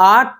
8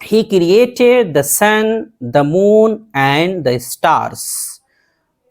He created the sun, the moon and the stars.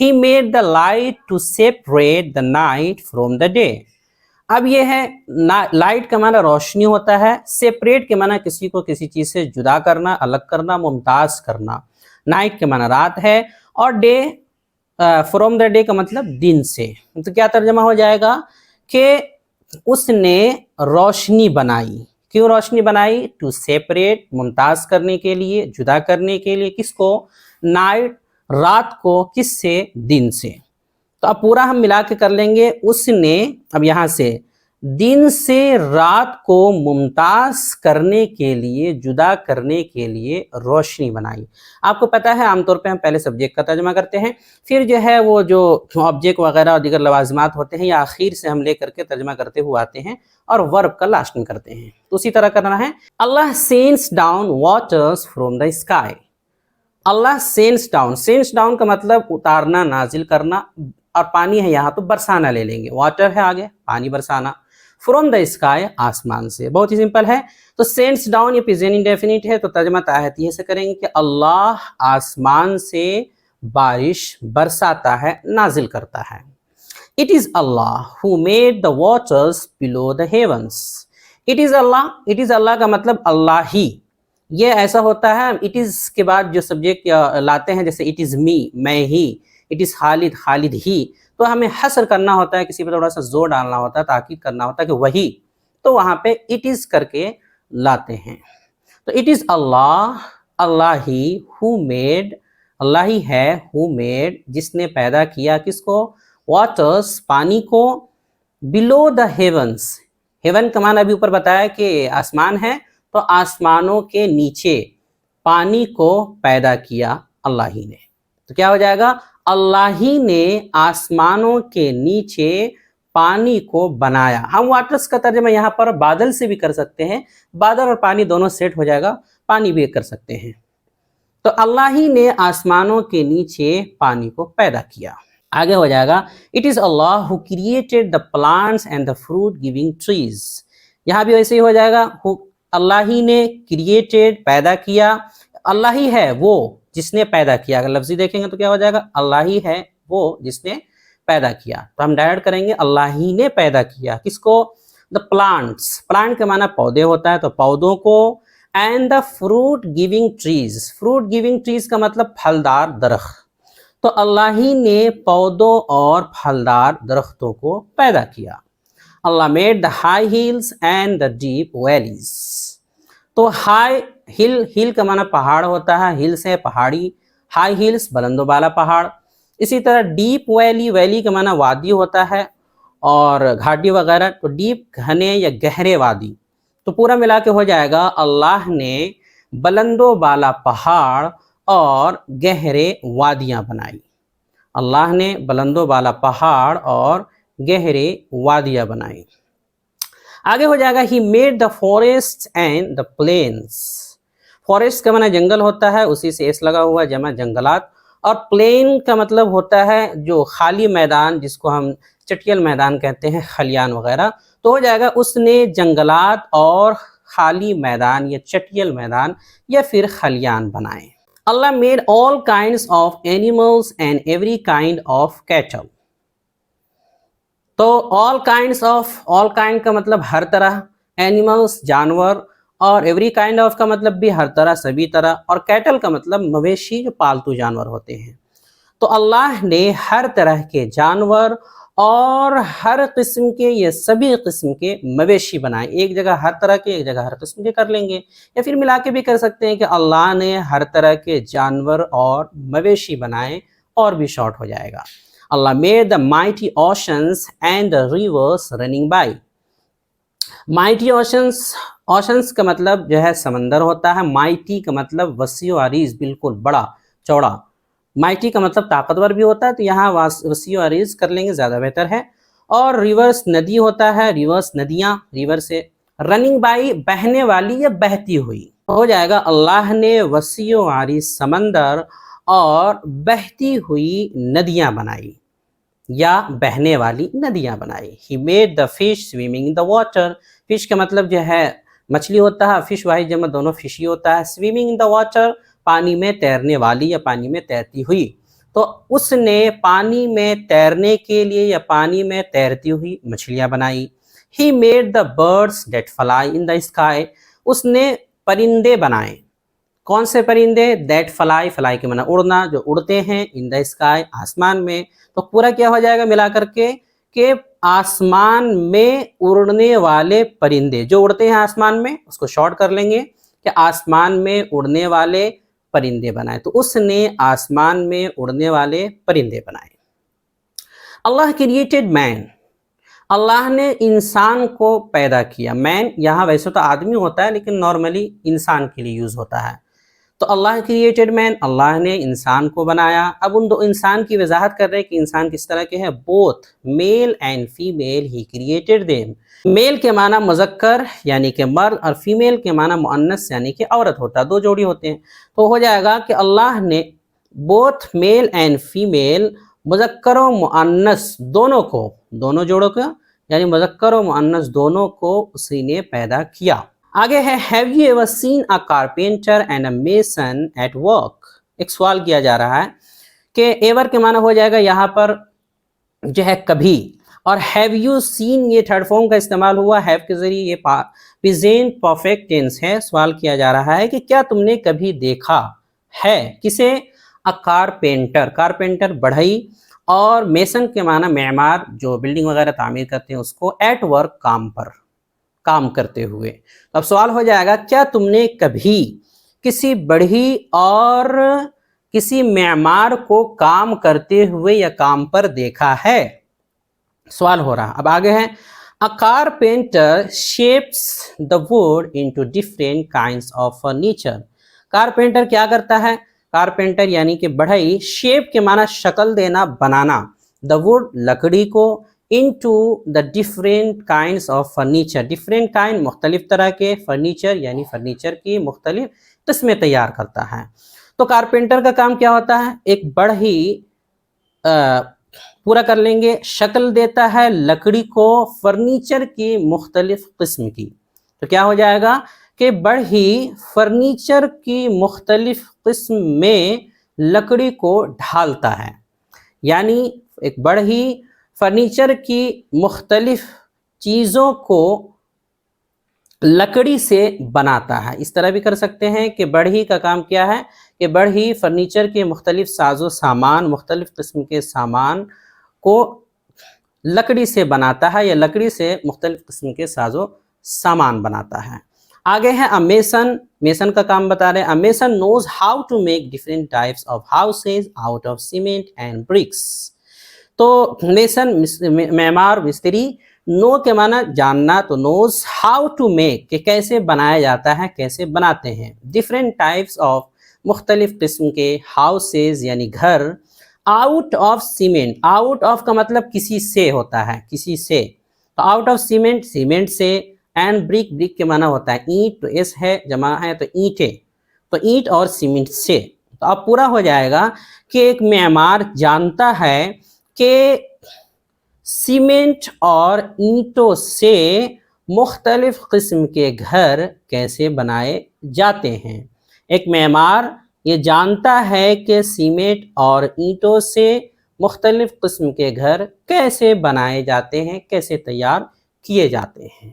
He made the light to separate the night from the day. اب یہ ہے light کا معنی روشنی ہوتا ہے، سیپریٹ کے معنی کسی کو کسی چیز سے جدا کرنا، الگ کرنا، ممتاز کرنا. نائٹ کے معنی رات ہے، اور ڈے فرام دا ڈے کا مطلب دن سے. تو کیا ترجمہ ہو جائے گا کہ اس نے روشنی بنائی. کیوں روشنی بنائی؟ ٹو سیپریٹ، ممتاز کرنے کے لیے، جدا کرنے کے لیے. کس کو؟ نائٹ، رات کو. کس سے؟ دن سے. تو اب پورا ہم ملا کے کر لیں گے. اس نے، اب یہاں سے، دن سے رات کو ممتاز کرنے کے لیے، جدا کرنے کے لیے روشنی بنائی. آپ کو پتہ ہے عام طور پہ ہم پہلے سبجیکٹ کا ترجمہ کرتے ہیں، پھر جو ہے وہ جو آبجیکٹ وغیرہ اور دیگر لوازمات ہوتے ہیں یا آخر سے ہم لے کر کے ترجمہ کرتے ہوئے آتے ہیں اور ورب کا لاسٹ میں کرتے ہیں. تو اسی طرح کرنا ہے. Allah sends down waters from the sky. Allah sends down. Sends down کا مطلب اتارنا، نازل کرنا. اور پانی ہے یہاں تو برسانا لے لیں گے. واٹر ہے آگے، پانی برسانا. فرام دا اسکائی، آسمان سے. بہت ہی سمپل ہے. تو سینس ڈاؤن یہ پریزنٹ انڈیفینٹ ہے، تو ترجمہ تحتیہ سے کریں گے کہ اللہ آسمان سے بارش برساتا ہے، نازل کرتا ہے. It is Allah who made the waters below the heavens. It is Allah. It is Allah کا مطلب اللہ ہی. یہ ایسا ہوتا ہے it is کے بعد جو سبجیکٹ لاتے ہیں، جیسے it is me، میں ہی. it is خالد، خالد ہی. تو ہمیں حصر کرنا ہوتا ہے، کسی پہ تھوڑا سا زور ڈالنا ہوتا ہے، تاکید کرنا ہوتا ہے کہ وہی. تو وہاں پہ it is کر کے لاتے ہیں. تو it is Allah, Allah he. who made، اللہ ہی ہے. who made، جس نے پیدا کیا. کس کو؟ waters، پانی کو. below the heavens، heaven کا معنی ابھی اوپر بتایا کہ آسمان ہے، تو آسمانوں کے نیچے پانی کو پیدا کیا اللہ ہی نے. تو کیا ہو جائے گا؟ اللہ ہی نے آسمانوں کے نیچے پانی کو بنایا. ہم واٹرز کا ترجمہ یہاں پر بادل سے بھی کر سکتے ہیں. بادل اور پانی دونوں سیٹ ہو جائے گا، پانی بھی کر سکتے ہیں. تو اللہ ہی نے آسمانوں کے نیچے پانی کو پیدا کیا. آگے ہو جائے گا it is Allah who created the plants and the fruit giving trees. یہاں بھی ویسے ہی ہو جائے گا. اللہ ہی نے کریٹڈ، پیدا کیا. اللہ ہی ہے وہ جس نے پیدا کیا. اگر لفظی دیکھیں گے تو کیا ہو جائے گا؟ اللہ ہی ہے وہ جس نے پیدا کیا. تو ہم ڈائریکٹ کریں گے اللہ ہی نے پیدا کیا. کس کو؟ دا پلانٹس. پلانٹ کا معنی پودے ہوتا ہے، تو پودوں کو. And the fruit giving trees. Fruit giving trees کا مطلب پھلدار درخت. تو اللہ ہی نے پودوں اور پھلدار درختوں کو پیدا کیا. Allah made the high hills and the deep valleys. تو ہائی ہل، ہل کا معنی پہاڑ ہوتا ہے، ہلز ہے پہاڑی. ہائی ہلز بلند و بالا پہاڑ. اسی طرح ڈیپ ویلی، ویلی کا معنی وادی ہوتا ہے اور گھاٹی وغیرہ. تو ڈیپ گھنے یا گہرے وادی. تو پورا ملا کے ہو جائے گا اللہ نے بلند و بالا پہاڑ اور گہرے وادیاں بنائی. اللہ نے بلند و بالا پہاڑ اور گہرے وادیاں بنائی. آگے ہو جائے گا he made the forest and the plains. Forest کا معنی جنگل ہوتا ہے، اسی سے ایس لگا ہوا، جمع جنگلات. اور پلین کا مطلب ہوتا ہے جو خالی میدان، جس کو ہم چٹیل میدان کہتے ہیں، خلیان وغیرہ. تو ہو جائے گا اس نے جنگلات اور خالی میدان یا چٹیل میدان یا پھر خلیان بنائے. اللہ made all kinds of animals and every kind of cattle. تو all kinds of، all kind کا مطلب ہر طرح، animals جانور، اور every kind of کا مطلب بھی ہر طرح، سبھی طرح، اور cattle کا مطلب مویشی جو پالتو جانور ہوتے ہیں. تو اللہ نے ہر طرح کے جانور اور ہر قسم کے، یہ سبھی قسم کے مویشی بنائے. ایک جگہ ہر طرح کے، ایک جگہ ہر قسم کے کر لیں گے، یا پھر ملا کے بھی کر سکتے ہیں کہ اللہ نے ہر طرح کے جانور اور مویشی بنائے، اور بھی شارٹ ہو جائے گا. اللہ made the mighty oceans and the rivers running by. mighty oceans، oceans کا مطلب جو ہے سمندر ہوتا ہے. mighty کا مطلب وسیع و عریض، بالکل بڑا چوڑا. مائٹی کا مطلب طاقتور بھی ہوتا ہے، تو یہاں وسیع و عریض کر لیں گے، زیادہ بہتر ہے. اور ریورس ندی ہوتا ہے، ریورس ندیاں، ریور سے. رننگ بائی، بہنے والی یا بہتی ہوئی. ہو جائے گا اللہ نے وسیع و عریض سمندر اور بہتی ہوئی ندیاں بنائی یا بہنے والی ندیاں بنائی. ہی made the fish swimming in the water. Fish کا مطلب جو ہے مچھلی ہوتا ہے، فش واحد جمع دونوں فش ہی ہوتا ہے. سوئمنگ ان دا واٹر، پانی میں تیرنے والی یا پانی میں تیرتی ہوئی. تو اس نے پانی میں تیرنے کے لیے یا پانی میں تیرتی ہوئی مچھلیاں بنائی. He made the birds that fly in the sky. اس نے پرندے بنائے. کون سے پرندے؟ دیٹ فلائی، فلائی کے معنی اڑنا، جو اڑتے ہیں، ان دا اسکائی آسمان میں. تو پورا کیا ہو جائے گا ملا کر کے کہ آسمان میں اڑنے والے پرندے جو اڑتے ہیں آسمان میں، اس کو شارٹ کر لیں گے کہ آسمان میں اڑنے والے پرندے بنائے. تو اس نے آسمان میں اڑنے والے پرندے بنائے. اللہ کریٹڈ مین، اللہ نے انسان کو پیدا کیا. مین یہاں ویسے تو آدمی ہوتا ہے لیکن نارملی انسان کے لیے یوز ہوتا ہے. تو اللہ کریٹڈ مین، اللہ نے انسان کو بنایا. اب ان دو انسان کی وضاحت کر رہے ہیں کہ انسان کس طرح کے ہیں. Both male and female he created them. Male کے معنی مذکر یعنی کہ مرد، اور فیمیل کے معنی مؤنث یعنی کہ عورت ہوتا ہے، دو جوڑی ہوتے ہیں. تو ہو جائے گا کہ اللہ نے بوتھ میل اینڈ فیمیل، مذکر و مؤنث دونوں کو، دونوں جوڑوں کو یعنی مذکر و مؤنث دونوں کو اسی نے پیدا کیا. آگے ہے have you ever seen a carpenter and a mason at work. ایک سوال کیا جا رہا ہے کہ ایور کے معنی ہو جائے گا یہاں پر جو ہے کبھی، اور have you seen یہ تھرڈ فارم کا استعمال ہوا have کے ذریعے. یہ present perfect tense ہے. سوال کیا جا رہا ہے کہ کیا تم نے کبھی دیکھا ہے کسے؟ a carpenter، کارپینٹر بڑھئی، اور میسن کے معنی معمار جو بلڈنگ وغیرہ تعمیر کرتے ہیں اس کو، ایٹ ورک کام پر، کام کرتے ہوئے. اب سوال ہو جائے گا کیا تم نے کبھی کسی بڑھئی اور کسی معمار کو کام کرتے ہوئے یا کام پر دیکھا ہے؟ سوال ہو رہا. اب آگے ہے a carpenter shapes the wood into different kinds of furniture. Carpenter کیا کرتا ہے؟ کارپینٹر یعنی کہ بڑھئی، شیپ کے معنی شکل دینا، بنانا، the wood لکڑی کو، into the different kinds of furniture. different kind مختلف طرح کے، فرنیچر یعنی فرنیچر کی مختلف قسمیں تیار کرتا ہے. تو کارپینٹر کا کام کیا ہوتا ہے؟ ایک بڑھئی پورا کر لیں گے، شکل دیتا ہے لکڑی کو فرنیچر کی مختلف قسم کی. تو کیا ہو جائے گا کہ بڑھئی فرنیچر کی مختلف قسم میں لکڑی کو ڈھالتا ہے. یعنی ایک بڑھئی فرنیچر کی مختلف چیزوں کو لکڑی سے بناتا ہے. اس طرح بھی کر سکتے ہیں کہ بڑھئی کا کام کیا ہے کہ بڑھئی فرنیچر کے مختلف ساز و سامان، مختلف قسم کے سامان کو لکڑی سے بناتا ہے یا لکڑی سے مختلف قسم کے ساز و سامان بناتا ہے. آگے ہے امیسن. میسن کا کام بتا رہے ہیں. امیسن knows how to make different types of houses out of cement and bricks. تو میسن معمار، مستری، نو کے معنی جاننا، تو knows how to make کہ کیسے بنایا جاتا ہے، کیسے بناتے ہیں. different types of مختلف قسم کے، houses یعنی گھر، out of cement. out of کا مطلب کسی سے ہوتا ہے، کسی سے. تو out of cement، سیمنٹ سے، اینڈ برک، برک کے معنی ہوتا ہے اینٹ، تو اس ہے جمع ہے تو اینٹیں، تو اینٹ اور سیمنٹ سے. تو اب پورا ہو جائے گا کہ ایک معمار جانتا ہے کہ سیمنٹ اور اینٹوں سے مختلف قسم کے گھر کیسے بنائے جاتے ہیں. ایک معمار یہ جانتا ہے کہ سیمنٹ اور اینٹوں سے مختلف قسم کے گھر کیسے بنائے جاتے ہیں، کیسے تیار کیے جاتے ہیں.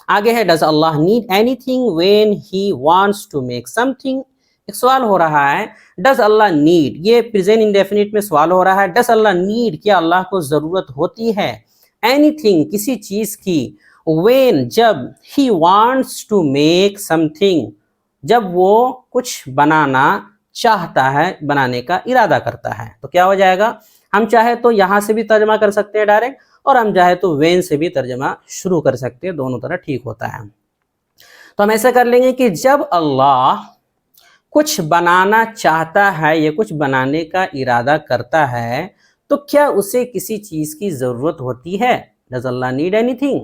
آگے ہے does Allah need anything when he wants to make something. ایک سوال ہو رہا ہے does Allah need، یہ present indefinite میں سوال ہو رہا ہے. does Allah need، کیا اللہ کو ضرورت ہوتی ہے، anything کسی چیز کی، when جب، he wants to make something جب وہ کچھ بنانا چاہتا ہے، بنانے کا ارادہ کرتا ہے. تو کیا ہو جائے گا، ہم چاہے تو یہاں سے بھی ترجمہ کر سکتے ہیں ڈائریکٹ، اور ہم چاہے تو وین سے بھی ترجمہ شروع کر سکتے ہیں، دونوں طرح ٹھیک ہوتا ہے. تو ہم ایسا کر لیں گے کہ جب اللہ کچھ بنانا چاہتا ہے یا کچھ بنانے کا ارادہ کرتا ہے تو کیا اسے کسی چیز کی ضرورت ہوتی ہے، does Allah need anything،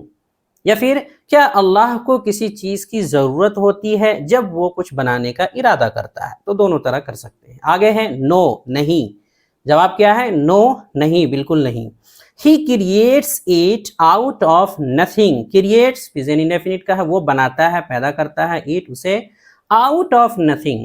یا پھر کیا اللہ کو کسی چیز کی ضرورت ہوتی ہے جب وہ کچھ بنانے کا ارادہ کرتا ہے. تو دونوں طرح کر سکتے ہیں. آگے ہے نو، نہیں. جواب کیا ہے، نو، نہیں، بالکل نہیں. He creates it out of nothing. creates present indefinite کا ہے، وہ بناتا ہے، پیدا کرتا ہے، it اسے out of nothing.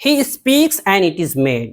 He speaks and it is made,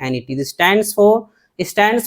and it is stands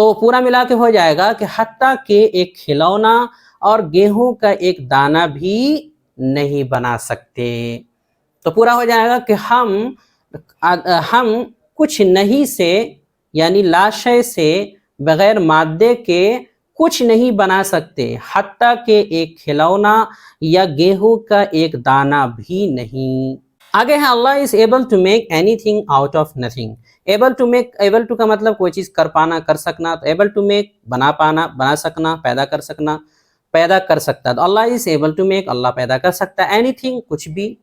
تو پورا ملا کے ہو جائے گا کہ حتیٰ کہ ایک کھلونا اور گیہوں کا ایک دانہ بھی نہیں بنا سکتے. تو پورا ہو جائے گا کہ ہم کچھ نہیں سے یعنی لا شے سے بغیر مادے کے کچھ نہیں بنا سکتے، حتیٰ کہ ایک کھلونا یا گیہوں کا ایک دانہ بھی نہیں. آگے ہے اللہ is able to make anything out of nothing. able to کا مطلب کوئی چیز کر پانا، کر سکنا. تو able to make بنا پانا، بنا سکنا، پیدا کر سکنا، پیدا کر سکتا ہے. تو اللہ is able to make، اللہ پیدا کر سکتا ہے anything، کچھ بھی.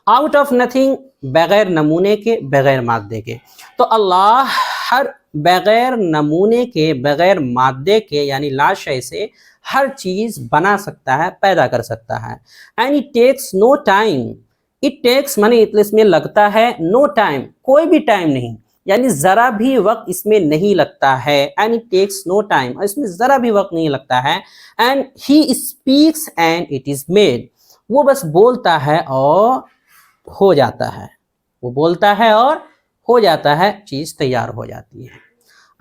out of nothing بغیر نمونے کے، بغیر مادے کے. تو اللہ ہر بغیر نمونے کے، بغیر مادے کے یعنی لا شے سے ہر چیز بنا سکتا ہے، پیدا کر سکتا ہے. and it takes no time. it takes منی اس میں لگتا ہے، no time کوئی بھی ٹائم نہیں، یعنی ذرا بھی وقت اس میں نہیں لگتا ہے. and it takes no time، اس میں ذرا بھی وقت نہیں لگتا ہے. and he speaks and it is made، وہ بس بولتا ہے اور ہو جاتا ہے، وہ بولتا ہے اور ہو جاتا ہے، چیز تیار ہو جاتی ہے.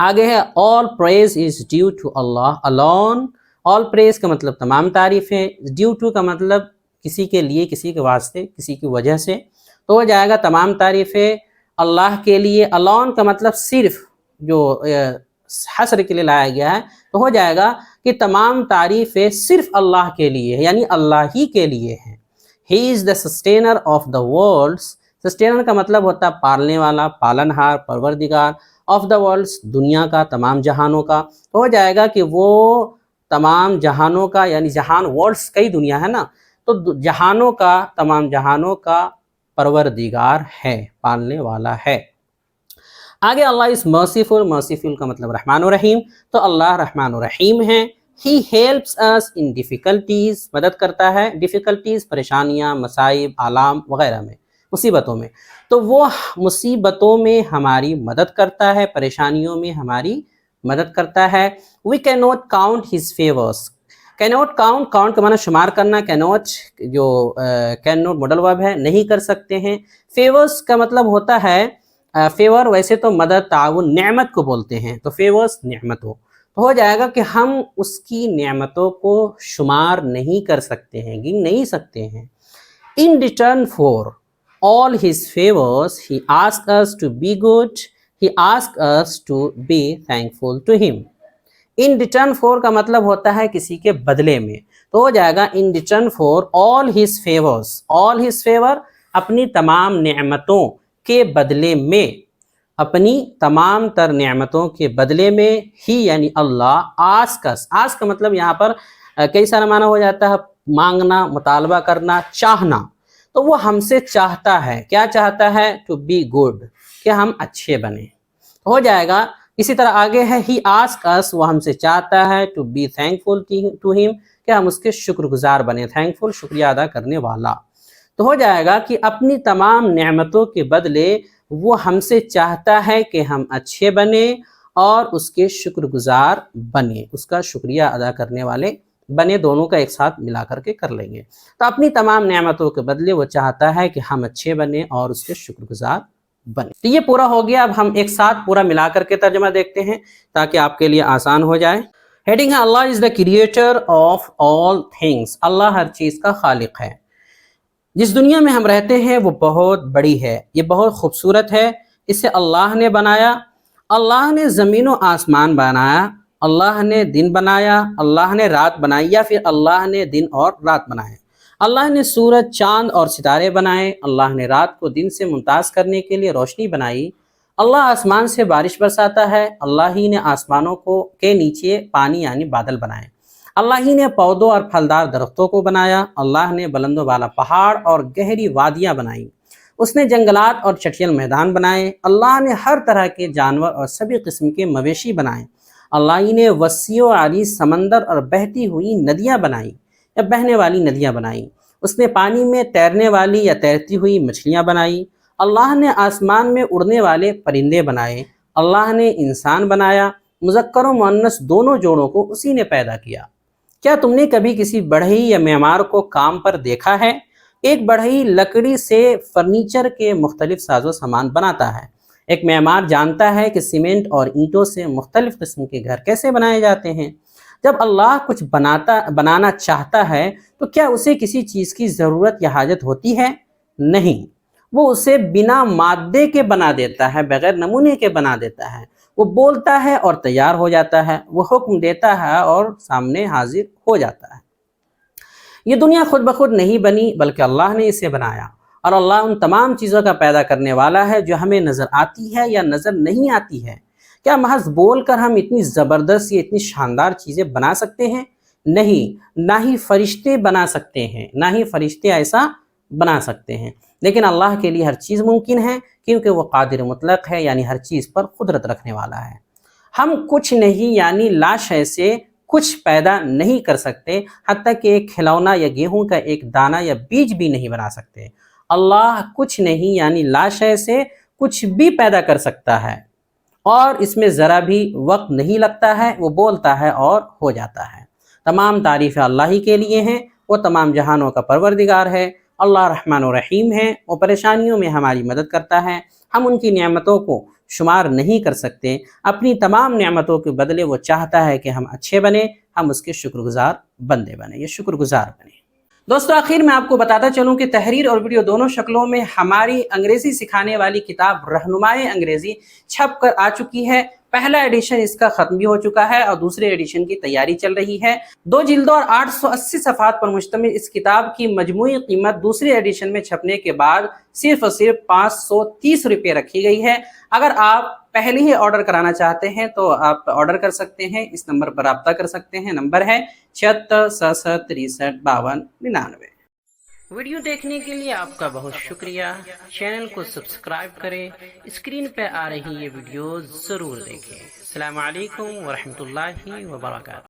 آگے ہے all praise is due to Allah alone. all praise کا مطلب تمام تعریفیں، due to کا مطلب کسی کے لیے، کسی کے واسطے، کسی کی وجہ سے. تو ہو جائے گا تمام تعریفیں اللہ کے لیے. alone کا مطلب صرف، جو حصر کے لیے لایا گیا ہے، تو ہو جائے گا کہ تمام تعریفیں صرف اللہ کے لیے، یعنی اللہ ہی کے لیے ہیں. He is the sustainer of the worlds. Sustainer کا مطلب ہوتا ہے پالنے والا، پالنہار، پروردگار. of the worlds دنیا کا، تمام جہانوں کا. تو ہو جائے گا کہ وہ تمام جہانوں کا، یعنی جہان ورلڈس کئی دنیا ہے نا، تو جہانوں کا، تمام جہانوں کا پروردگار ہے، پالنے والا ہے. آگے اللہ is merciful. merciful کا مطلب رحمان و رحیم. تو اللہ رحمان و رحیم ہیں. He helps us in difficulties، مدد کرتا ہے difficulties پریشانیاں، مصائب، آلام وغیرہ میں، مصیبتوں میں. تو وہ مصیبتوں میں ہماری مدد کرتا ہے، پریشانیوں میں ہماری مدد کرتا ہے. We cannot count his favors. cannot count کا معنی شمار کرنا. cannot جو cannot ماڈل ورب ہے، نہیں کر سکتے ہیں. favors کا مطلب ہوتا ہے فیور ویسے تو مدد، تعاون، نعمت کو بولتے ہیں. تو فیورس نعمت تو ہو جائے گا کہ ہم اس کی نعمتوں کو شمار نہیں کر سکتے ہیں، گن نہیں سکتے ہیں. in return for all his favors he asks us to be good. he asks us to be thankful to him. in return for کا مطلب ہوتا ہے کسی کے بدلے میں. تو ہو جائے گا in return for all his favors. all his favor اپنی تمام نعمتوں کے بدلے میں، اپنی تمام تر نعمتوں کے بدلے میں ہی یعنی اللہ آسکس. آس کا مطلب یہاں پر کئی سارا معنی ہو جاتا ہے، مانگنا، مطالبہ کرنا، چاہنا. تو وہ ہم سے چاہتا ہے، کیا چاہتا ہے؟ ٹو بی گڈ، کہ ہم اچھے بنیں. ہو جائے گا. اسی طرح آگے ہے ہی آسک اس، وہ ہم سے چاہتا ہے ٹو بی تھینکفل ٹو ہم، کہ ہم اس کے شکر گزار بنیں. تھینکفل شکریہ ادا کرنے والا. تو ہو جائے گا کہ اپنی تمام نعمتوں کے بدلے وہ ہم سے چاہتا ہے کہ ہم اچھے بنیں اور اس کے شکر گزار بنیں، اس کا شکریہ ادا کرنے والے بنے. دونوں کا ایک ساتھ ملا کر کے کر لیں گے. تو اپنی تمام نعمتوں کے بدلے وہ چاہتا ہے کہ ہم اچھے بنیں اور اس کے شکر گزار بنیں. تو یہ پورا ہو گیا. اب ہم ایک ساتھ پورا ملا کر کے ترجمہ دیکھتے ہیں تاکہ آپ کے لیے آسان ہو جائے. ہیڈنگ ہے Allah is the creator of all things. اللہ ہر چیز کا خالق ہے. جس دنیا میں ہم رہتے ہیں وہ بہت بڑی ہے، یہ بہت خوبصورت ہے. اسے اللہ نے بنایا. اللہ نے زمین و آسمان بنایا، اللہ نے دن بنایا، اللہ نے رات بنائی، یا پھر اللہ نے دن اور رات بنائے. اللہ نے سورج، چاند اور ستارے بنائے. اللہ نے رات کو دن سے ممتاز کرنے کے لیے روشنی بنائی. اللہ آسمان سے بارش برساتا ہے. اللہ ہی نے آسمانوں کے نیچے پانی یعنی بادل بنائے. اللہ ہی نے پودوں اور پھلدار درختوں کو بنایا. اللہ نے بلند و بالا پہاڑ اور گہری وادیاں بنائیں. اس نے جنگلات اور چٹیل میدان بنائے. اللہ نے ہر طرح کے جانور اور سبھی قسم کے مویشی بنائے. اللہ ہی نے وسیع و عریض سمندر اور بہتی ہوئی ندیاں بنائیں یا بہنے والی ندیاں بنائیں. اس نے پانی میں تیرنے والی یا تیرتی ہوئی مچھلیاں بنائیں. اللہ نے آسمان میں اڑنے والے پرندے بنائے. اللہ نے انسان بنایا. مذکر و مؤنث دونوں جوڑوں کو اسی نے پیدا کیا. کیا تم نے کبھی کسی بڑھئی یا معمار کو کام پر دیکھا ہے؟ ایک بڑھئی لکڑی سے فرنیچر کے مختلف ساز و سامان بناتا ہے. ایک معمار جانتا ہے کہ سیمنٹ اور اینٹوں سے مختلف قسم کے گھر کیسے بنائے جاتے ہیں۔ جب اللہ کچھ بنانا چاہتا ہے تو کیا اسے کسی چیز کی ضرورت یا حاجت ہوتی ہے؟ نہیں، وہ اسے بنا مادے کے بنا دیتا ہے، بغیر نمونے کے بنا دیتا ہے۔ وہ بولتا ہے اور تیار ہو جاتا ہے، وہ حکم دیتا ہے اور سامنے حاضر ہو جاتا ہے۔ یہ دنیا خود بخود نہیں بنی بلکہ اللہ نے اسے بنایا، اور اللہ ان تمام چیزوں کا پیدا کرنے والا ہے جو ہمیں نظر آتی ہے یا نظر نہیں آتی ہے۔ کیا محض بول کر ہم اتنی زبردست یا اتنی شاندار چیزیں بنا سکتے ہیں؟ نہیں، نہ ہی فرشتے بنا سکتے ہیں، نہ ہی فرشتے ایسا بنا سکتے ہیں، لیکن اللہ کے لیے ہر چیز ممکن ہے کیونکہ وہ قادر مطلق ہے، یعنی ہر چیز پر قدرت رکھنے والا ہے۔ ہم کچھ نہیں یعنی لا شے سے کچھ پیدا نہیں کر سکتے، حتیٰ کہ ایک کھلونا یا گیہوں کا ایک دانہ یا بیج بھی نہیں بنا سکتے۔ اللہ کچھ نہیں یعنی لا شے سے کچھ بھی پیدا کر سکتا ہے، اور اس میں ذرا بھی وقت نہیں لگتا ہے، وہ بولتا ہے اور ہو جاتا ہے۔ تمام تعریفیں اللہ ہی کے لیے ہیں، وہ تمام جہانوں کا پروردگار ہے۔ اللہ رحمان و رحیم ہے، وہ پریشانیوں میں ہماری مدد کرتا ہے۔ ہم ان کی نعمتوں کو شمار نہیں کر سکتے، اپنی تمام نعمتوں کے بدلے وہ چاہتا ہے کہ ہم اچھے بنیں، ہم اس کے شکر گزار بندے بنیں، یہ شکر گزار بنیں۔ دوستو، آخر میں آپ کو بتاتا چلوں کہ تحریر اور ویڈیو دونوں شکلوں میں ہماری انگریزی سکھانے والی کتاب رہنمائے انگریزی چھپ کر آ چکی ہے۔ پہلا ایڈیشن اس کا ختم بھی ہو چکا ہے اور دوسرے ایڈیشن کی تیاری چل رہی ہے۔ 2 جلدوں اور 880 صفحات پر مشتمل اس کتاب کی مجموعی قیمت دوسرے ایڈیشن میں چھپنے کے بعد صرف اور صرف 530 روپے رکھی گئی ہے۔ اگر آپ پہلے ہی آرڈر کرانا چاہتے ہیں تو آپ آرڈر کر سکتے ہیں، اس نمبر پر رابطہ کر سکتے ہیں۔ نمبر ہے 76 67 63 52 99۔ ویڈیو دیکھنے کے لیے آپ کا بہت شکریہ۔ چینل کو سبسکرائب کریں، اسکرین پہ آ رہی یہ ویڈیو ضرور دیکھیں۔ السلام علیکم ورحمۃ اللہ وبرکاتہ۔